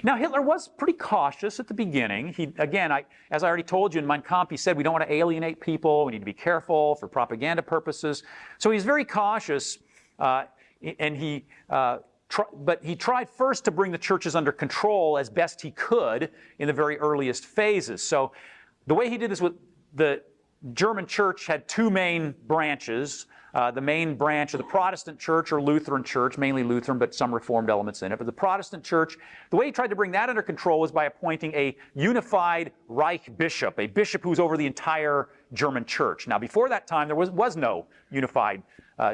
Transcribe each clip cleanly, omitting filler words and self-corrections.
Now, Hitler was pretty cautious at the beginning. As I already told you in Mein Kampf, he said we don't want to alienate people. We need to be careful for propaganda purposes. So he's very cautious, but he tried first to bring the churches under control as best he could in the very earliest phases. So the way he did this with the German church had two main branches. The main branch of the Protestant church or Lutheran church, mainly Lutheran, but some Reformed elements in it. But the Protestant church, the way he tried to bring that under control was by appointing a unified Reich bishop, a bishop who was over the entire German church. Now, before that time, there was no unified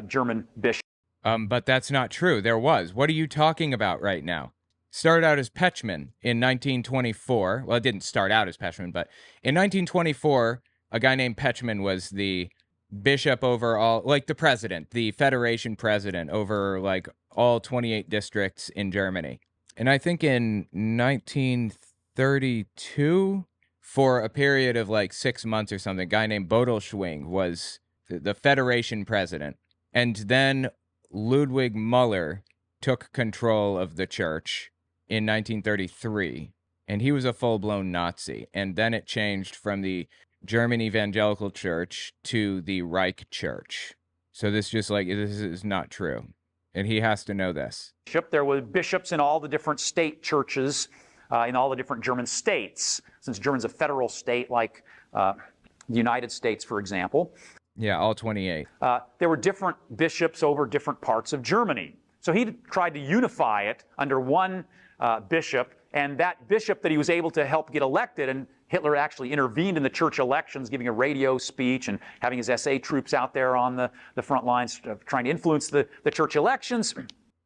German bishop. But that's not true. There was. What are you talking about right now? Started out as Pechman in 1924. Well, it didn't start out as Pechman, but in 1924, a guy named Pechman was the bishop over all, like the president, the federation president over like all 28 districts in Germany. And I think in 1932, for a period of like 6 months or something, a guy named Bodelschwing was the federation president. And then Ludwig Müller took control of the church in 1933, and he was a full-blown Nazi. And then it changed from the German Evangelical Church to the Reich Church. So this is not true. And he has to know this. There were bishops in all the different state churches in all the different German states, since Germany's a federal state like the United States, for example. Yeah, all 28. There were different bishops over different parts of Germany. So he tried to unify it under one bishop, and that bishop that he was able to help get elected, and Hitler actually intervened in the church elections, giving a radio speech and having his SA troops out there on the front lines trying to influence the church elections.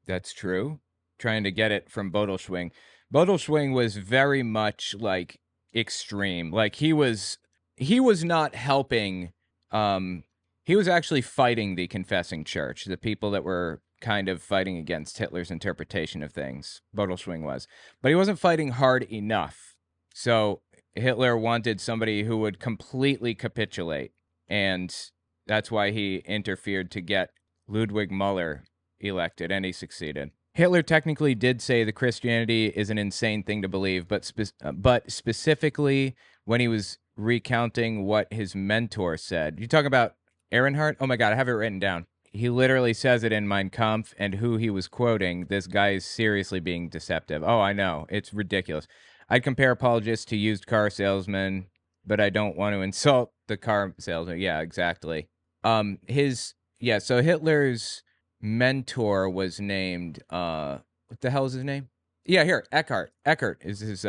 That's true. Trying to get it from Bodelschwing. Bodelschwing was very much like extreme. Like he was not helping. He was actually fighting the confessing church, the people that were kind of fighting against Hitler's interpretation of things. Bodelschwing was. But he wasn't fighting hard enough. So Hitler wanted somebody who would completely capitulate, and that's why he interfered to get Ludwig Müller elected, and he succeeded. Hitler technically did say that Christianity is an insane thing to believe, but specifically when he was recounting what his mentor said. You talk about Ehrenhard? Oh my God, I have it written down. He literally says it in Mein Kampf, and who he was quoting, this guy is seriously being deceptive. Oh, I know. It's ridiculous. I'd compare apologists to used car salesmen, but I don't want to insult the car salesman. Yeah, exactly. So Hitler's mentor was named, what the hell is his name? Yeah, here, Eckhart. Eckhart is his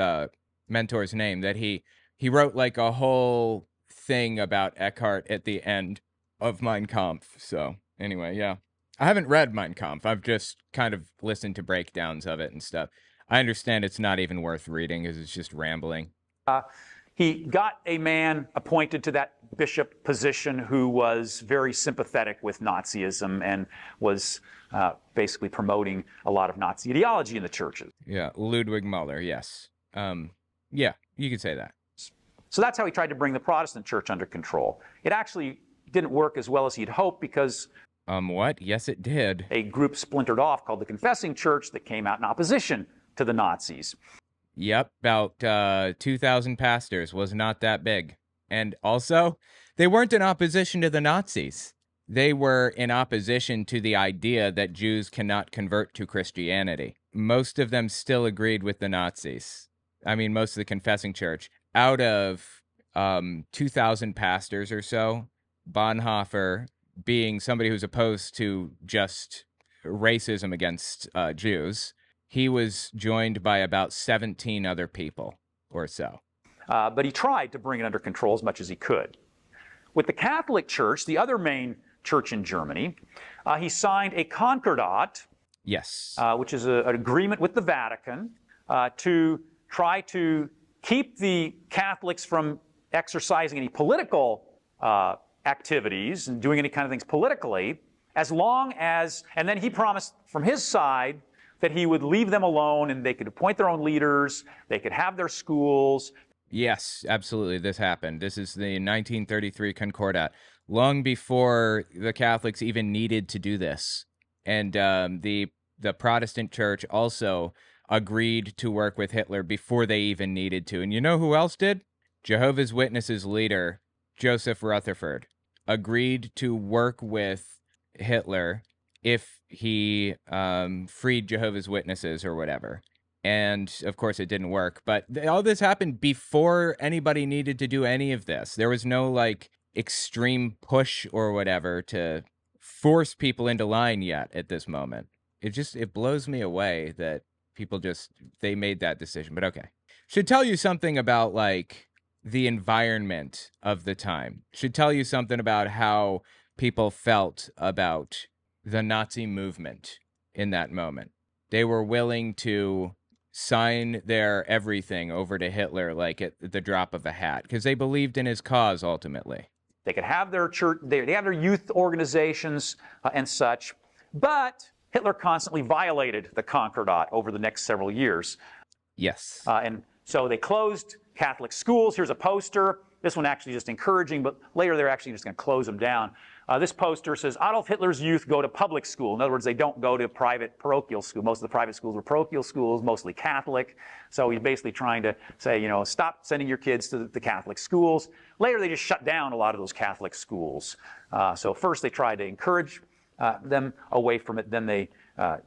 mentor's name, that he wrote like a whole thing about Eckhart at the end of Mein Kampf. So anyway, yeah. I haven't read Mein Kampf. I've just kind of listened to breakdowns of it and stuff. I understand it's not even worth reading because it's just rambling. He got a man appointed to that bishop position who was very sympathetic with Nazism and was basically promoting a lot of Nazi ideology in the churches. Yeah, Ludwig Müller, yes. Yeah, you could say that. So that's how he tried to bring the Protestant church under control. It actually didn't work as well as he'd hoped because... What? Yes, it did. A group splintered off called the Confessing Church that came out in opposition to the Nazis. Yep, about 2,000 pastors, was not that big. And also, they weren't in opposition to the Nazis. They were in opposition to the idea that Jews cannot convert to Christianity. Most of them still agreed with the Nazis. I mean, most of the Confessing Church. Out of 2,000 pastors or so, Bonhoeffer, being somebody who's opposed to just racism against Jews, he was joined by about 17 other people or so. But he tried to bring it under control as much as he could. With the Catholic Church, the other main church in Germany, he signed a concordat, yes, which is an agreement with the Vatican to try to keep the Catholics from exercising any political activities and doing any kind of things politically, as long as, and then he promised from his side that he would leave them alone and they could appoint their own leaders, they could have their schools. Yes, absolutely, this happened. This is the 1933 Concordat, long before the Catholics even needed to do this. And the Protestant Church also agreed to work with Hitler before they even needed to. And you know who else did? Jehovah's Witnesses leader, Joseph Rutherford, agreed to work with Hitler if he freed Jehovah's Witnesses or whatever. And of course it didn't work, but all this happened before anybody needed to do any of this. There was no like extreme push or whatever to force people into line yet at this moment. It blows me away that people they made that decision. But okay. Should tell you something about like the environment of the time. Should tell you something about how people felt about the Nazi movement in that moment. They were willing to sign their everything over to Hitler like at the drop of a hat because they believed in his cause ultimately. They could have their church, they have their youth organizations and such, but Hitler constantly violated the Concordat over the next several years. Yes. And so they closed Catholic schools. Here's a poster. This one actually just encouraging, but later they're actually just going to close them down. This poster says, Adolf Hitler's youth go to public school. In other words, they don't go to private parochial school. Most of the private schools were parochial schools, mostly Catholic. So he's basically trying to say, stop sending your kids to the Catholic schools. Later, they just shut down a lot of those Catholic schools. So first they tried to encourage them away from it. Then they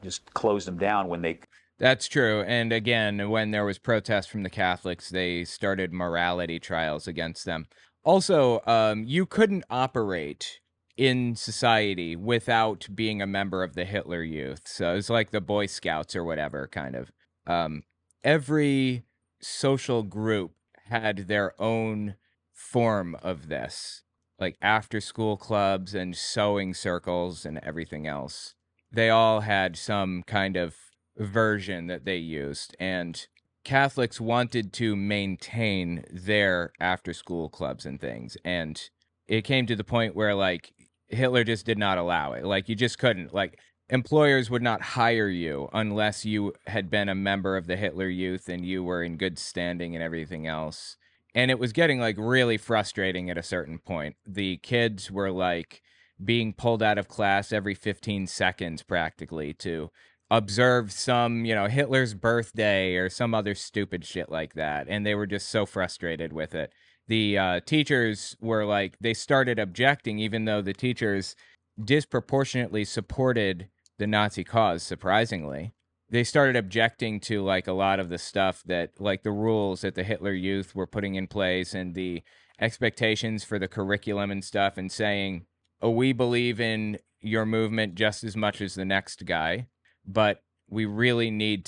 just closed them down when they... That's true. And again, when there was protest from the Catholics, they started morality trials against them. Also, you couldn't operate in society without being a member of the Hitler Youth. So it's like the Boy Scouts or whatever, kind of. Every social group had their own form of this, like after-school clubs and sewing circles and everything else. They all had some kind of version that they used, and Catholics wanted to maintain their after-school clubs and things, and it came to the point where, like, Hitler just did not allow it. Like, you just couldn't. Like, employers would not hire you unless you had been a member of the Hitler Youth and you were in good standing and everything else. And it was getting, like, really frustrating at a certain point. The kids were, like, being pulled out of class every 15 seconds, practically, to observe some, Hitler's birthday or some other stupid shit like that. And they were just so frustrated with it. The teachers were like, they started objecting, even though the teachers disproportionately supported the Nazi cause, surprisingly. They started objecting to, like, a lot of the stuff that, like, the rules that the Hitler Youth were putting in place and the expectations for the curriculum and stuff, and saying, oh, we believe in your movement just as much as the next guy, but we really need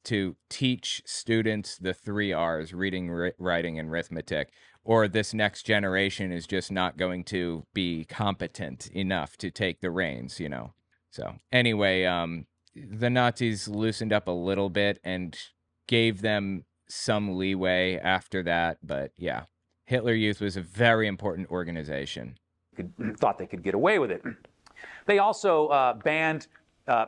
to teach students the 3 R's, reading, writing, and arithmetic, or this next generation is just not going to be competent enough to take the reins, So anyway, the Nazis loosened up a little bit and gave them some leeway after that. But yeah, Hitler Youth was a very important organization. Thought they could get away with it. They also banned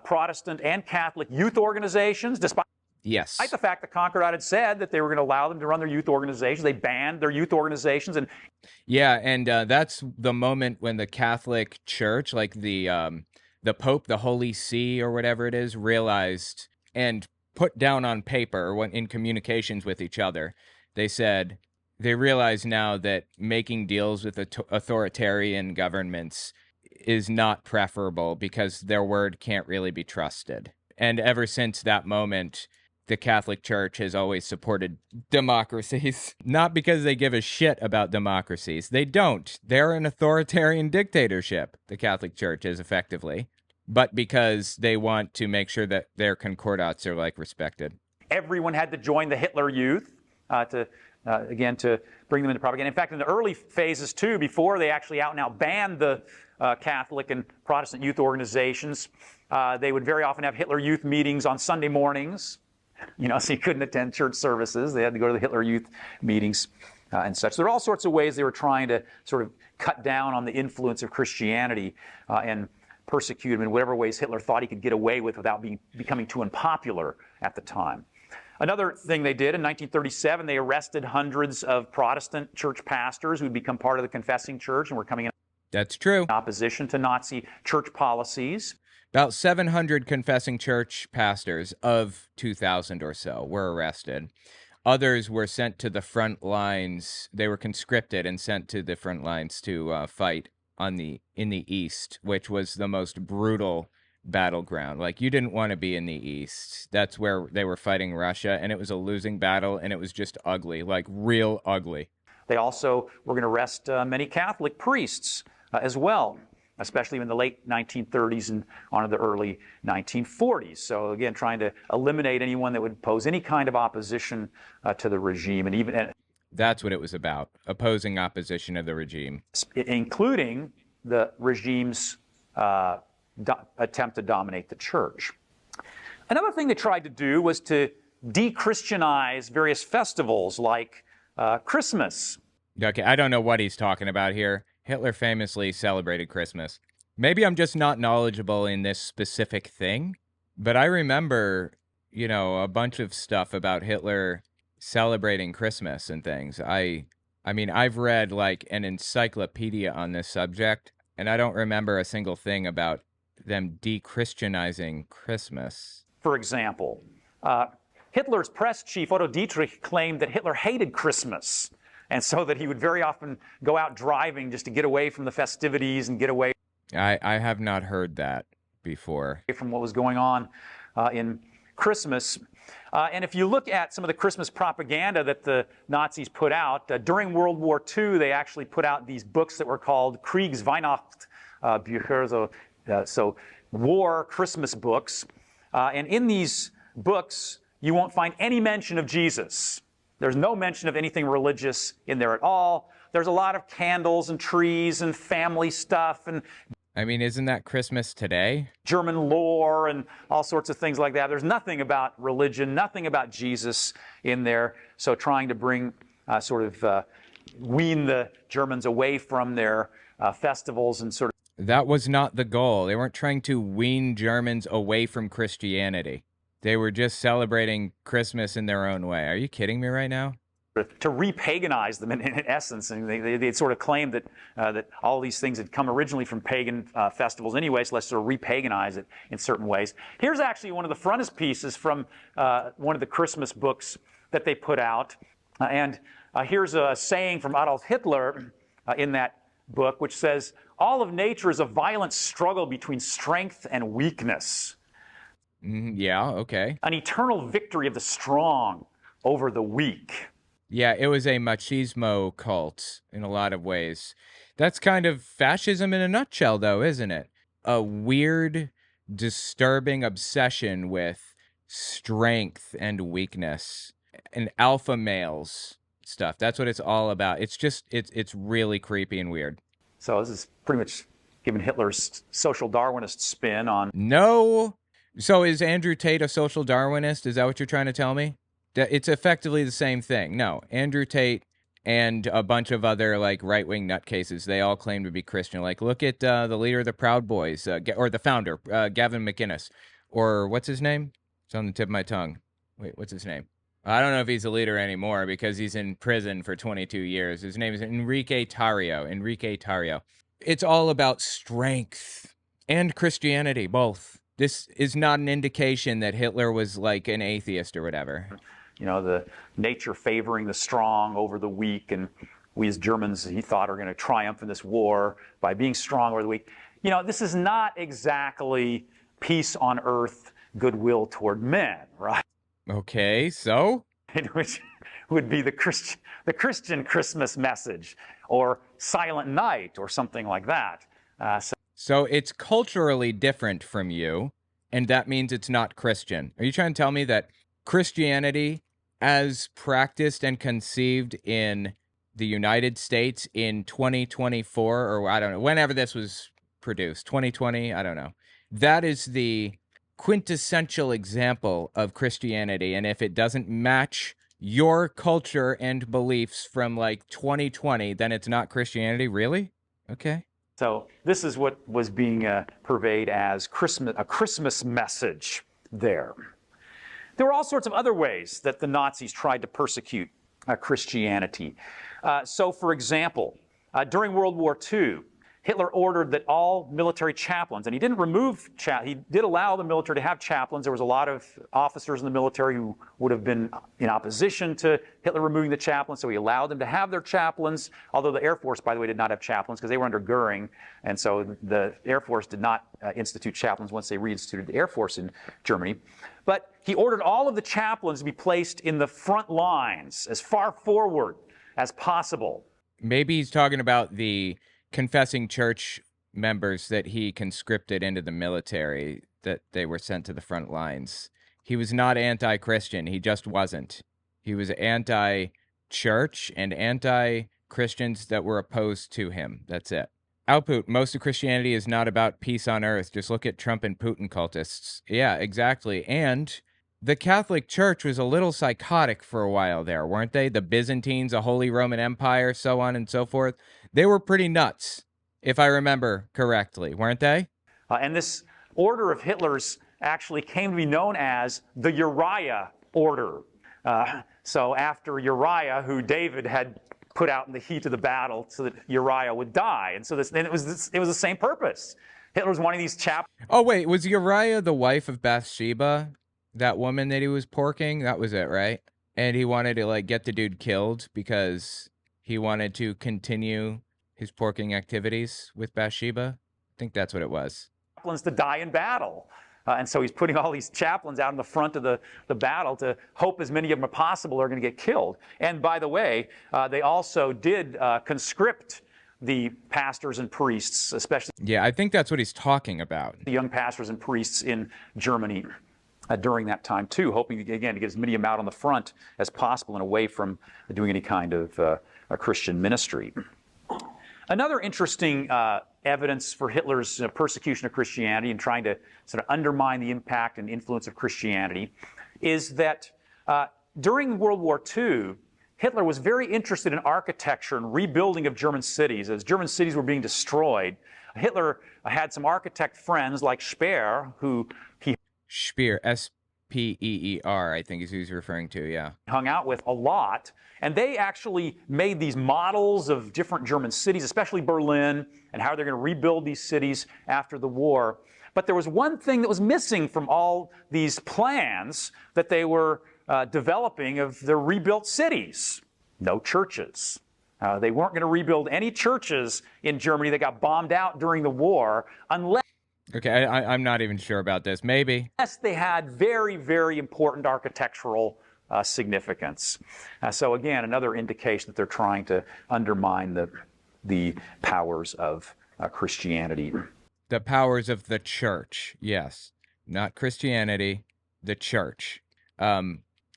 Protestant and Catholic youth organizations, despite the fact that Concordat had said that they were going to allow them to run their youth organizations. They banned their youth organizations. And that's the moment when the Catholic Church, like the Pope, the Holy See, or whatever it is, realized and put down on paper, when in communications with each other, they realize now that making deals with authoritarian governments is not preferable because their word can't really be trusted. And ever since that moment, the Catholic Church has always supported democracies, not because they give a shit about democracies. They don't. They're an authoritarian dictatorship, the Catholic Church is effectively, but because they want to make sure that their concordats are, like, respected. Everyone had to join the Hitler Youth to bring them into propaganda. In fact, in the early phases, too, before they actually out and out banned the Catholic and Protestant youth organizations, they would very often have Hitler Youth meetings on Sunday mornings. So you couldn't attend church services. They had to go to the Hitler Youth meetings and such. There are all sorts of ways they were trying to sort of cut down on the influence of Christianity and persecute them in whatever ways Hitler thought he could get away with without becoming too unpopular at the time. Another thing they did in 1937, they arrested hundreds of Protestant church pastors who had become part of the confessing church and were coming in That's true. opposition to Nazi church policies. About 700 confessing church pastors of 2,000 or so were arrested. Others were sent to the front lines. They were conscripted and sent to the front lines to fight in the East, which was the most brutal battleground. Like, you didn't want to be in the East. That's where they were fighting Russia, and it was a losing battle, and it was just ugly, like real ugly. They also were going to arrest many Catholic priests as well, especially in the late 1930s and on to the early 1940s. So again, trying to eliminate anyone that would pose any kind of opposition to the regime, and even that's what it was about, opposing opposition of the regime, including the regime's attempt to dominate the church. Another thing they tried to do was to de-Christianize various festivals like Christmas. Okay, I don't know what he's talking about here. Hitler famously celebrated Christmas. Maybe I'm just not knowledgeable in this specific thing, but I remember, a bunch of stuff about Hitler celebrating Christmas and things. I mean, I've read like an encyclopedia on this subject, and I don't remember a single thing about them de-Christianizing Christmas. For example, Hitler's press chief, Otto Dietrich, claimed that Hitler hated Christmas, and so that he would very often go out driving just to get away from the festivities and get away. I have not heard that before. From what was going on in Christmas. And if you look at some of the Christmas propaganda that the Nazis put out, during World War II, they actually put out these books that were called Kriegsweihnachtsbücher, so war Christmas books. And in these books, you won't find any mention of Jesus. There's no mention of anything religious in there at all. There's a lot of candles and trees and family stuff and I mean, isn't that Christmas today? German lore and all sorts of things like that. There's nothing about religion, nothing about Jesus in there. So trying to bring wean the Germans away from their festivals and sort of. That was not the goal. They weren't trying to wean Germans away from Christianity. They were just celebrating Christmas in their own way. Are you kidding me right now? To re-paganize them in essence, and they sort of claimed that that all these things had come originally from pagan festivals anyway, so let's sort of re-paganize it in certain ways. Here's actually one of the frontispieces from one of the Christmas books that they put out, and here's a saying from Adolf Hitler in that book, which says, "All of nature is a violent struggle between strength and weakness." Yeah, okay. An eternal victory of the strong over the weak. Yeah, it was a machismo cult in a lot of ways. That's kind of fascism in a nutshell, though, isn't it? A weird, disturbing obsession with strength and weakness and alpha males stuff. That's what it's all about. It's just, it's really creepy and weird. So this is pretty much giving Hitler's social Darwinist spin on. No. So is Andrew Tate a social Darwinist? Is that what you're trying to tell me? It's effectively the same thing. No, Andrew Tate and a bunch of other like right-wing nutcases, they all claim to be Christian. Like, look at the leader of the Proud Boys, or the founder, Gavin McInnes, or what's his name? It's on the tip of my tongue. Wait, what's his name? I don't know if he's a leader anymore because he's in prison for 22 years. His name is Enrique Tarrio. It's all about strength and Christianity, both. This is not an indication that Hitler was like an atheist or whatever. The nature favoring the strong over the weak, and we as Germans, he thought, are going to triumph in this war by being strong over the weak. This is not exactly peace on earth, goodwill toward men, right? Okay, so? Which would be the Christian Christmas message, or Silent Night, or something like that. So it's culturally different from you, and that means it's not Christian. Are you trying to tell me that Christianity, as practiced and conceived in the United States in 2024, or I don't know, whenever this was produced, 2020, I don't know, that is the quintessential example of Christianity, and if it doesn't match your culture and beliefs from like 2020, then it's not Christianity? Really? Okay. So this is what was being purveyed as a Christmas message there. There were all sorts of other ways that the Nazis tried to persecute Christianity. So, for example, during World War II, Hitler ordered that all military chaplains, and he didn't remove, he did allow the military to have chaplains. There was a lot of officers in the military who would have been in opposition to Hitler removing the chaplains, so he allowed them to have their chaplains, although the Air Force, by the way, did not have chaplains because they were under Goering, and so the Air Force did not institute chaplains once they reinstituted the Air Force in Germany. But he ordered all of the chaplains to be placed in the front lines as far forward as possible. Maybe he's talking about the confessing church members that he conscripted into the military, that they were sent to the front lines. He was not anti-Christian. He just wasn't. He was anti-church and anti-Christians that were opposed to him. That's it. Output, most of Christianity is not about peace on earth. Just look at Trump and Putin cultists. Yeah, exactly. And the Catholic Church was a little psychotic for a while there, weren't they? The Byzantines, a Holy Roman Empire, so on and so forth. They were pretty nuts, if I remember correctly, weren't they? And this order of Hitler's actually came to be known as the Uriah Order. So after Uriah, who David had put out in the heat of the battle so that Uriah would die. And so it was the same purpose. Hitler was wanting these chaplains. Oh, wait, was Uriah the wife of Bathsheba? That woman that he was porking? That was it, right? And he wanted to, like, get the dude killed because he wanted to continue his porking activities with Bathsheba? I think that's what it was. Chaplains to die in battle. And so he's putting all these chaplains out in the front of the battle to hope as many of them as possible are going to get killed. And by the way, they also did conscript the pastors and priests, especially. Yeah, I think that's what he's talking about. The young pastors and priests in Germany during that time too, hoping, again, to get as many of them out on the front as possible and away from doing any kind of a Christian ministry. Another interesting evidence for Hitler's persecution of Christianity and trying to sort of undermine the impact and influence of Christianity is that during World War II, Hitler was very interested in architecture and rebuilding of German cities. As German cities were being destroyed, Hitler had some architect friends like Speer, who he Speer, S-P-E-E-R, I think is who he's referring to, yeah. Hung out with a lot. And they actually made these models of different German cities, especially Berlin, and how they're going to rebuild these cities after the war. But there was one thing that was missing from all these plans that they were developing of their rebuilt cities. No churches. They weren't going to rebuild any churches in Germany that got bombed out during the war unless... Okay, I'm not even sure about this. Maybe. Unless they had very, very important architectural significance. So again, another indication that they're trying to undermine the powers of Christianity. The powers of the church, yes. Not Christianity, the church.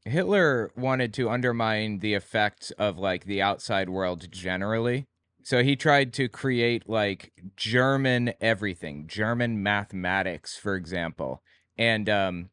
Hitler wanted to undermine the effects of, like, the outside world generally. So he tried to create, like, German everything, German mathematics, for example. And the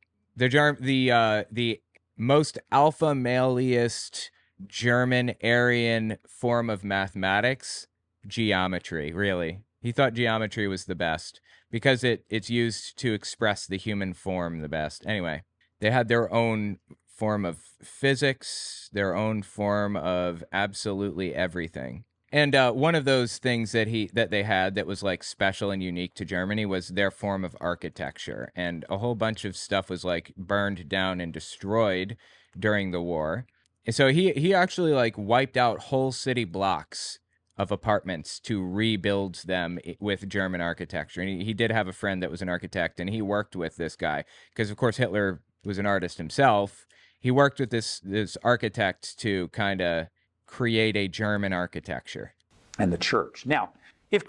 most alpha maleist German Aryan form of mathematics, geometry, really. He thought geometry was the best because it's used to express the human form the best. Anyway, they had their own form of physics, their own form of absolutely everything. And one of those things that they had that was, like, special and unique to Germany was their form of architecture. And a whole bunch of stuff was, like, burned down and destroyed during the war. And so he actually, like, wiped out whole city blocks of apartments to rebuild them with German architecture. And he did have a friend that was an architect, and he worked with this guy because, of course, Hitler was an artist himself. He worked with this architect to kind of create a German architecture. And the church. Now, if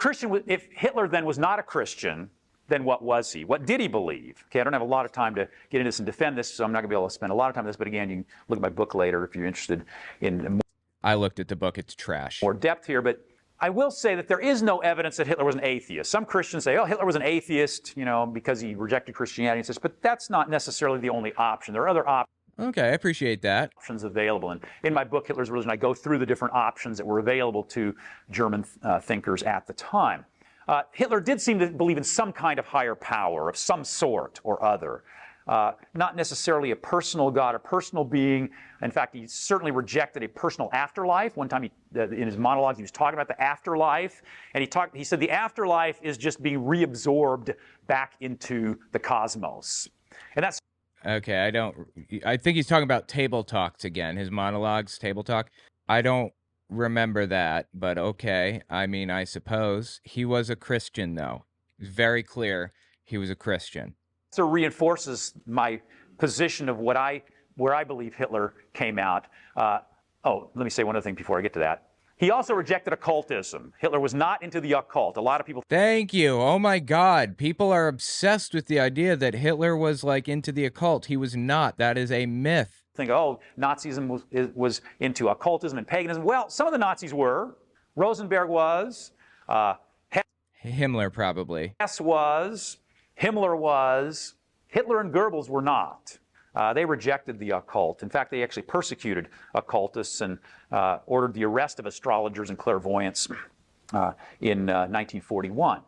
Hitler then was not a Christian, then what was he? What did he believe? Okay, I don't have a lot of time to get into this and defend this, so I'm not going to be able to spend a lot of time on this, but again, you can look at my book later if you're interested in more. I looked at the book, it's trash. More depth here, but I will say that there is no evidence that Hitler was an atheist. Some Christians say, oh, Hitler was an atheist, because he rejected Christianity and such, but that's not necessarily the only option. There are other options. Okay, I appreciate that. Options available. And in my book, Hitler's Religion, I go through the different options that were available to German thinkers at the time. Hitler did seem to believe in some kind of higher power of some sort or other. not necessarily a personal God, a personal being. In fact, he certainly rejected a personal afterlife. One time in his monologue, he was talking about the afterlife, and he said the afterlife is just being reabsorbed back into the cosmos. And that's Okay, I think he's talking about table talks again, his monologues, table talk. I don't remember that, but okay. I mean, I suppose. He was a Christian, though. It's very clear he was a Christian. so reinforces my position of where I believe Hitler came out. Let me say one other thing before I get to that. He also rejected occultism. Hitler was not into the occult. A lot of people Thank you. Oh my God. People are obsessed with the idea that Hitler was like into the occult. He was not. That is a myth. think, oh, Nazism was into occultism and paganism. Well, some of the Nazis were. Rosenberg was. Himmler probably. Hess was. Himmler was. Hitler and Goebbels were not. They rejected the occult. In fact, they actually persecuted occultists and ordered the arrest of astrologers and clairvoyants in 1941.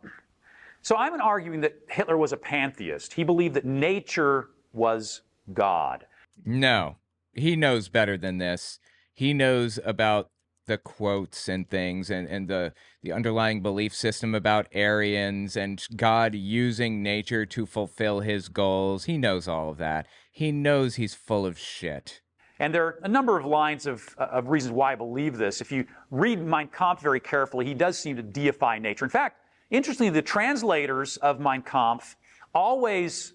So I'm arguing that Hitler was a pantheist. He believed that nature was God. No, he knows better than this. He knows about the quotes and things and the underlying belief system about Aryans and God using nature to fulfill his goals. He knows all of that. He knows he's full of shit. And there are a number of lines of reasons why I believe this. If you read Mein Kampf very carefully, he does seem to deify nature. In fact, interestingly, the translators of Mein Kampf always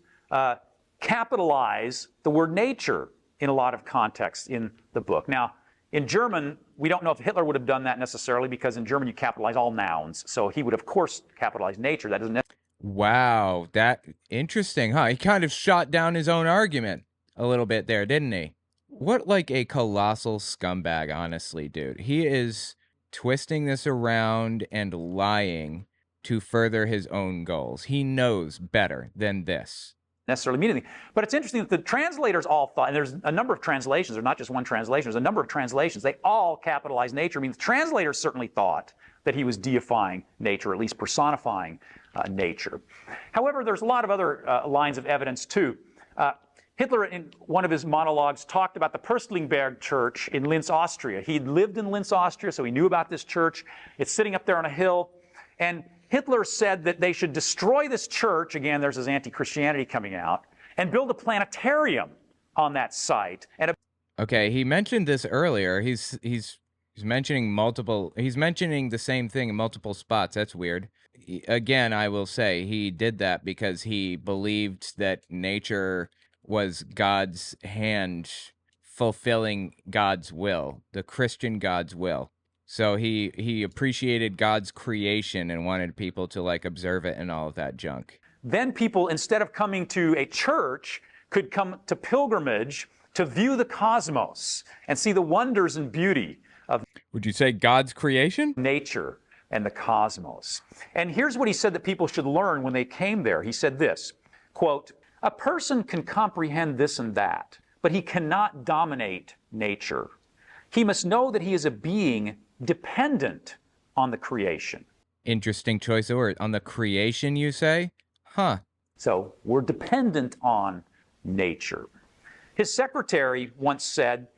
capitalize the word nature in a lot of contexts in the book. Now, in German, we don't know if Hitler would have done that necessarily, because in German you capitalize all nouns. So he would, of course, capitalize nature. That doesn't necessarily... Wow, that interesting, huh? He kind of shot down his own argument a little bit there, didn't he? What like a colossal scumbag, honestly, dude. He is twisting this around and lying to further his own goals. He knows better than this. Necessarily mean anything. But it's interesting that the translators all thought, and there's a number of translations, there's not just one translation, there's a number of translations, they all capitalize nature. I mean, the translators certainly thought that he was deifying nature, or at least personifying nature. However, there's a lot of other lines of evidence too. Hitler, in one of his monologues, talked about the Pöstlingberg church in Linz, Austria. He'd lived in Linz, Austria, so he knew about this church. It's sitting up there on a hill. And Hitler said that they should destroy this church, again, there's his anti-Christianity coming out, and build a planetarium on that site. Okay, he mentioned this earlier. He's mentioning he's mentioning the same thing in multiple spots. That's weird. Again, I will say he did that because he believed that nature was God's hand fulfilling God's will, the Christian God's will. So he appreciated God's creation and wanted people to like observe it and all of that junk. Then people, instead of coming to a church, could come to pilgrimage to view the cosmos and see the wonders and beauty of, would you say, God's creation? Nature and the cosmos. And here's what he said that people should learn when they came there. He said this, quote, "A person can comprehend this and that, but he cannot dominate nature. He must know that he is a being dependent on the creation." Interesting choice of word. On the creation, you say? Huh. So we're dependent on nature. His secretary once said,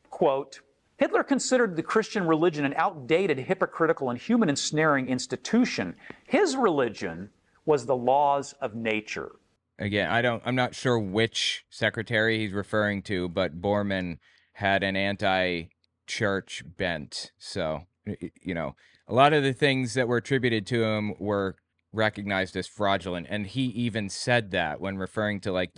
quote, "Hitler considered the Christian religion an outdated, hypocritical, and human ensnaring institution. His religion was the laws of nature." Again, I'm not sure which secretary he's referring to, but Bormann had an anti-church bent. So, you know, a lot of the things that were attributed to him were recognized as fraudulent. And he even said that when referring to like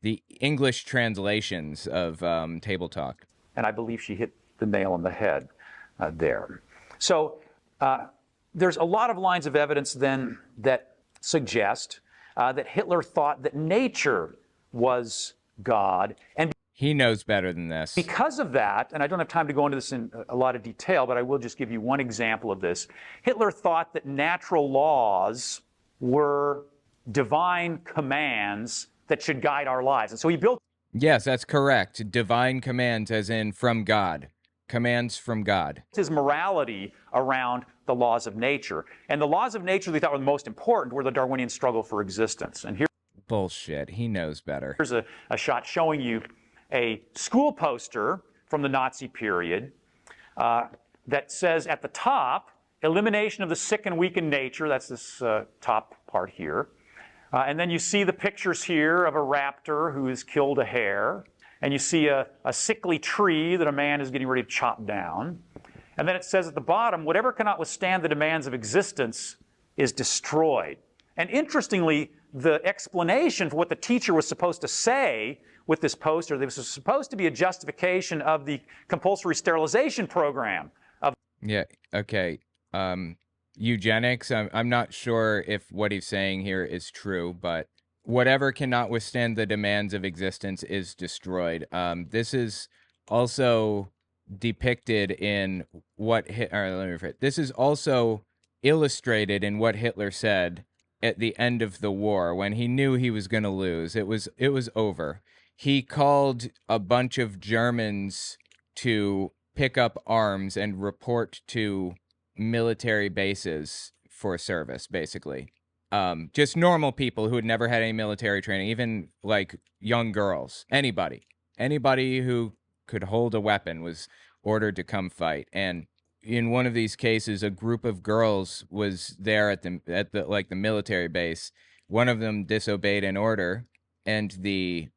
the English translations of Table Talk. And I believe she hit the nail on the head there. So there's a lot of lines of evidence then that suggest that Hitler thought that nature was God. And he knows better than this. Because of that, and I don't have time to go into this in a lot of detail, but I will just give you one example of this. Hitler thought that natural laws were divine commands that should guide our lives. And so he built... Yes, that's correct. Divine commands as in from God. Commands from God. His morality around the laws of nature. And the laws of nature they thought were the most important were the Darwinian struggle for existence. And here... Bullshit. He knows better. Here's a shot showing you a school poster from the Nazi period that says at the top, elimination of the sick and weak in nature. That's this top part here. And then you see the pictures here of a raptor who has killed a hare. And you see a sickly tree that a man is getting ready to chop down. And then it says at the bottom, whatever cannot withstand the demands of existence is destroyed. And interestingly, the explanation for what the teacher was supposed to say with this poster, this was supposed to be a justification of the compulsory sterilization program. Yeah, okay. Eugenics, I'm not sure if what he's saying here is true, but whatever cannot withstand the demands of existence is destroyed. This is also depicted in what this is also illustrated in what Hitler said at the end of the war when he knew he was going to lose. It was over. He called a bunch of Germans to pick up arms and report to military bases for service, basically. Just normal people who had never had any military training, even like young girls, anybody who could hold a weapon was ordered to come fight. And in one of these cases, a group of girls was there at the military base. One of them disobeyed an order, and the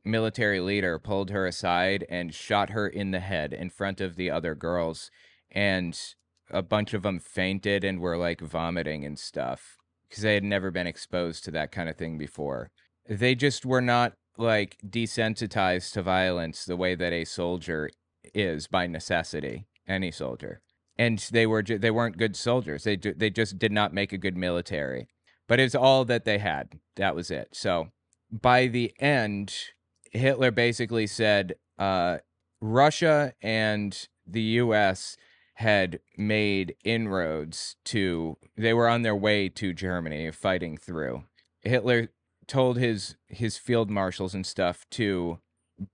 military leader pulled her aside and shot her in the head in front of the other girls, and a bunch of them fainted and were like vomiting and stuff because they had never been exposed to that kind of thing before. They just were not like desensitized to violence the way that a soldier is by necessity, any soldier. And they weren't good soldiers. They just did not make a good military. But it's all that they had. That was it. So by the end, Hitler basically said Russia and the U.S. had made inroads they were on their way to Germany, fighting through. Hitler told his field marshals and stuff to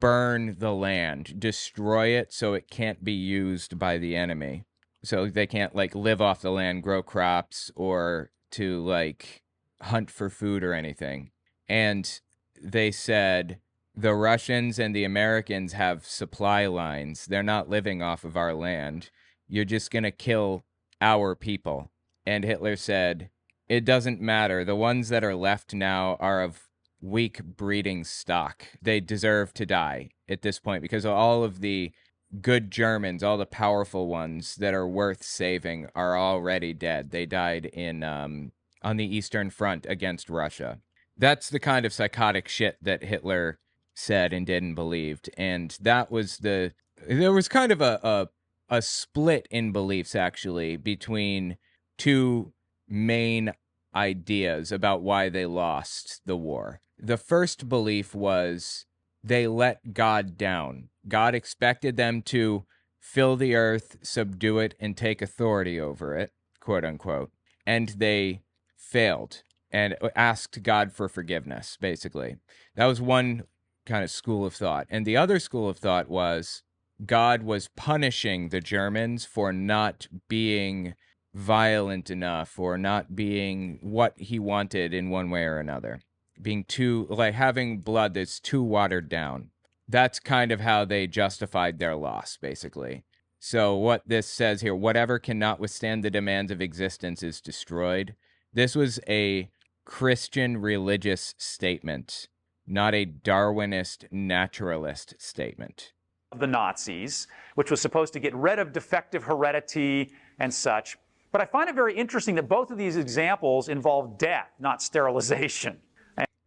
burn the land, destroy it so it can't be used by the enemy. So they can't like live off the land, grow crops, or to like hunt for food or anything. And they said the Russians and the Americans have supply lines. They're not living off of our land. You're just going to kill our people. And Hitler said, it doesn't matter. The ones that are left now are of weak breeding stock. They deserve to die at this point because all of the good Germans, all the powerful ones that are worth saving are already dead. They died on the Eastern Front against Russia. That's the kind of psychotic shit that Hitler said and did and believed. And there was kind of a split in beliefs, actually, between two main ideas about why they lost the war. The first belief was they let God down. God expected them to fill the earth, subdue it, and take authority over it, quote unquote. And they failed and asked God for forgiveness, basically. That was one kind of school of thought. And the other school of thought was God was punishing the Germans for not being violent enough or not being what he wanted in one way or another. Being too, like having blood that's too watered down. That's kind of how they justified their loss, basically. So what this says here, whatever cannot withstand the demands of existence is destroyed. This was a Christian religious statement, not a Darwinist naturalist statement. The Nazis, which was supposed to get rid of defective heredity and such. But I find it very interesting that both of these examples involve death, not sterilization.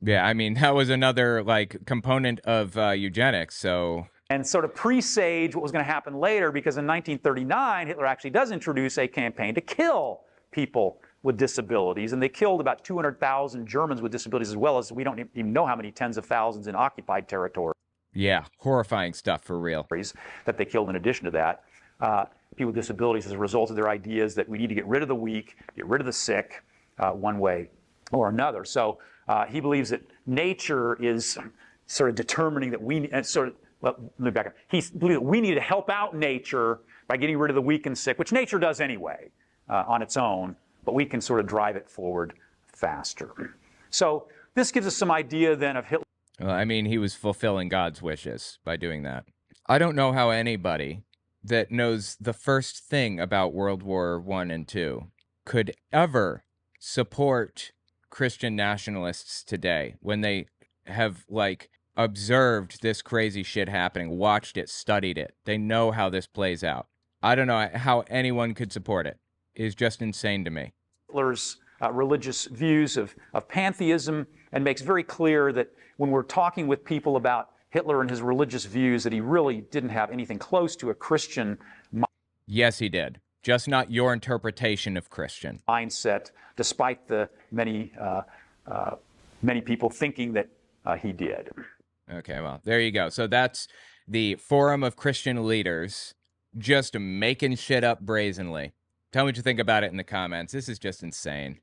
Yeah, I mean, that was another like component of eugenics, so... And sort of presage what was going to happen later, because in 1939, Hitler actually does introduce a campaign to kill people with disabilities, and they killed about 200,000 Germans with disabilities, as well as we don't even know how many tens of thousands in occupied territory. Yeah, horrifying stuff for real. That they killed in addition to that. People with disabilities as a result of their ideas that we need to get rid of the weak, get rid of the sick, one way or another. So he believes that nature is sort of determining that we let me back up. He believes that we need to help out nature by getting rid of the weak and sick, which nature does anyway on its own, but we can sort of drive it forward faster. So This gives us some idea then of Hitler. Well, I mean, he was fulfilling God's wishes by doing that. I don't know how anybody that knows the first thing about World War I and II could ever support Christian nationalists today when they have, like, observed this crazy shit happening, watched it, studied it. They know how this plays out. I don't know how anyone could support it. It is just insane to me. Hitler's religious views of pantheism, and makes very clear that when we're talking with people about Hitler and his religious views, that he really didn't have anything close to a Christian Yes, he did. Just not your interpretation of Christian mindset, despite the many people thinking that he did. Okay, well, there you go. So that's the Forum of Christian Leaders just making shit up brazenly. Tell me what you think about it in the comments. This is just insane.